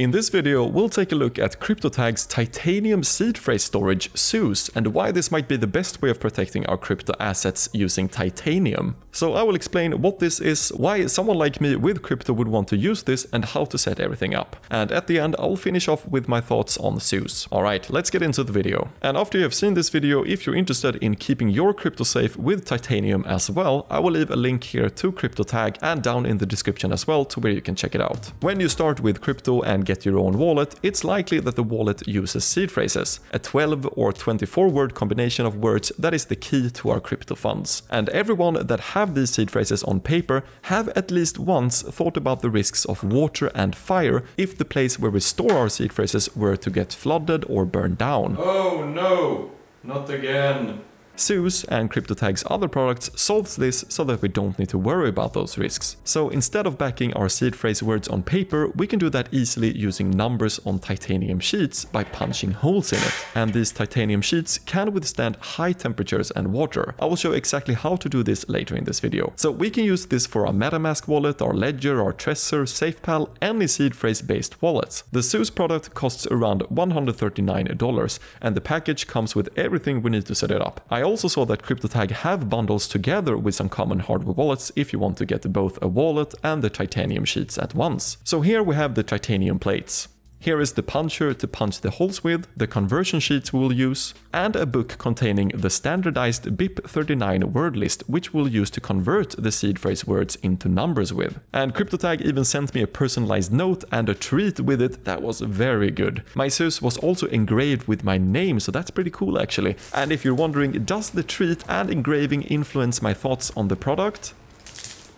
In this video, we'll take a look at CryptoTag's Titanium seed phrase storage Zeus and why this might be the best way of protecting our crypto assets using titanium. So I will explain what this is, why someone like me with crypto would want to use this, and how to set everything up. And at the end, I'll finish off with my thoughts on Zeus. Alright, let's get into the video. And after you have seen this video, if you're interested in keeping your crypto safe with titanium as well, I will leave a link here to CryptoTag and down in the description as well to where you can check it out. When you start with crypto and get your own wallet, it's likely that the wallet uses seed phrases, a 12 or 24 word combination of words that is the key to our crypto funds. And everyone that have these seed phrases on paper have at least once thought about the risks of water and fire if the place where we store our seed phrases were to get flooded or burned down. Oh no, not again. Zeus and CryptoTag's other products solves this so that we don't need to worry about those risks. So instead of backing our seed phrase words on paper, we can do that easily using numbers on titanium sheets by punching holes in it. And these titanium sheets can withstand high temperatures and water. I will show exactly how to do this later in this video. So we can use this for our MetaMask wallet, our Ledger, our Trezor, SafePal, any seed phrase based wallets. The Zeus product costs around $139 and the package comes with everything we need to set it up. I also saw that CryptoTag have bundles together with some common hardware wallets if you want to get both a wallet and the titanium sheets at once. So here we have the titanium plates. Here is the puncher to punch the holes with, the conversion sheets we will use, and a book containing the standardized BIP39 word list which we'll use to convert the seed phrase words into numbers with. And CryptoTag even sent me a personalized note and a treat with it that was very good. My Zeus was also engraved with my name, so that's pretty cool actually. And if you're wondering, does the treat and engraving influence my thoughts on the product?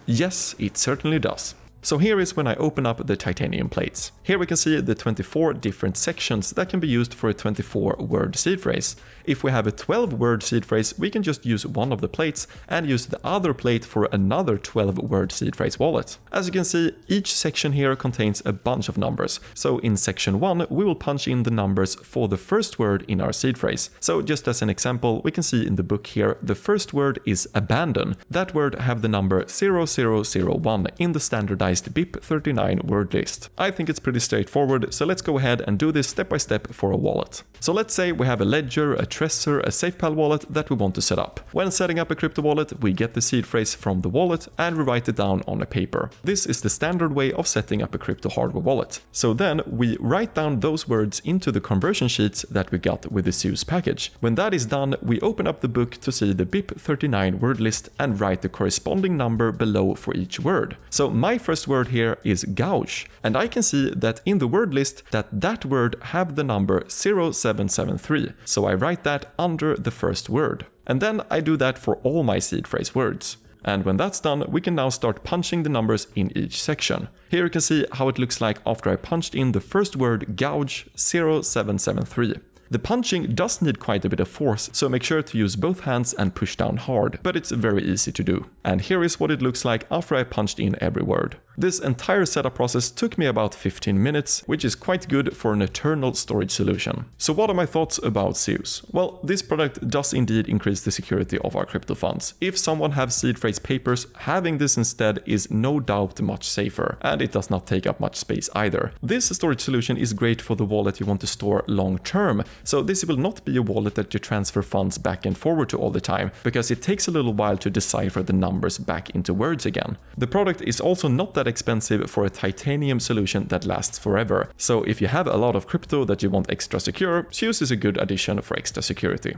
Yes, it certainly does. So here is when I open up the titanium plates. Here we can see the 24 different sections that can be used for a 24-word seed phrase. If we have a 12-word seed phrase, we can just use one of the plates and use the other plate for another 12-word seed phrase wallet. As you can see, each section here contains a bunch of numbers. So in section 1, we will punch in the numbers for the first word in our seed phrase. So just as an example, we can see in the book here, the first word is abandon. That word have the number 0001 in the standardized BIP39 word list. I think it's pretty straightforward, so let's go ahead and do this step by step for a wallet. So let's say we have a Ledger, a Trezor, a SafePal wallet that we want to set up. When setting up a crypto wallet, we get the seed phrase from the wallet and we write it down on a paper. This is the standard way of setting up a crypto hardware wallet. So then we write down those words into the conversion sheets that we got with the Zeus package. When that is done, we open up the book to see the BIP39 word list and write the corresponding number below for each word. So my first word here is gouge, and I can see that in the word list that word have the number 0773, so I write that under the first word. And then I do that for all my seed phrase words. And when that's done, we can now start punching the numbers in each section. Here you can see how it looks like after I punched in the first word gouge 0773. The punching does need quite a bit of force, so make sure to use both hands and push down hard, but it's very easy to do. And here is what it looks like after I punched in every word. This entire setup process took me about 15 minutes, which is quite good for an eternal storage solution. So what are my thoughts about Zeus? Well, this product does indeed increase the security of our crypto funds. If someone have seed phrase papers, having this instead is no doubt much safer, and it does not take up much space either. This storage solution is great for the wallet you want to store long term, so this will not be a wallet that you transfer funds back and forward to all the time, because it takes a little while to decipher the numbers back into words again. The product is also not that expensive for a titanium solution that lasts forever. So if you have a lot of crypto that you want extra secure, Zeus is a good addition for extra security.